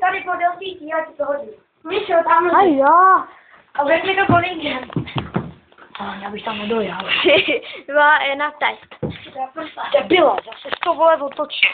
tady podél sítí, já ti to hodím. Míšo, tam A jo. a vezmi to kolínkem. Já bych tam nedojel. 3, 2, 1, teď. Debila, zase to vole otočí.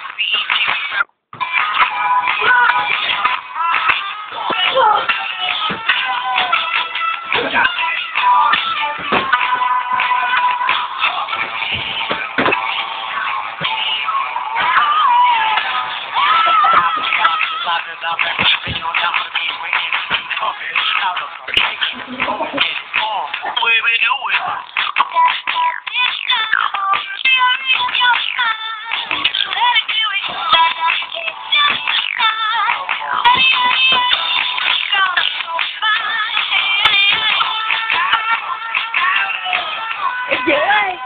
Dělej.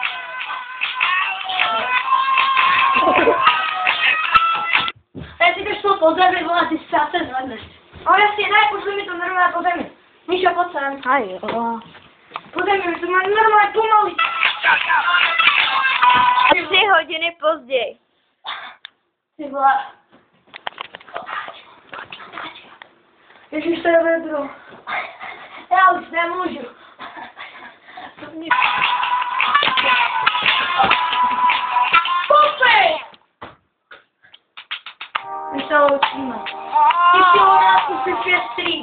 Teď si to šlo po zemi, vole, ty se zase zvedneš. Ale jasně, ne, pošli mi to normálně po zemi. Míšo, pojď sem. A jo. Po zemi, my to máme normálně pomalý. 3 hodiny později. Ty vole. Ježiš, to je vedro. Já už nemůžu. Popej! My se loučíme. Ještě u nás už je 3.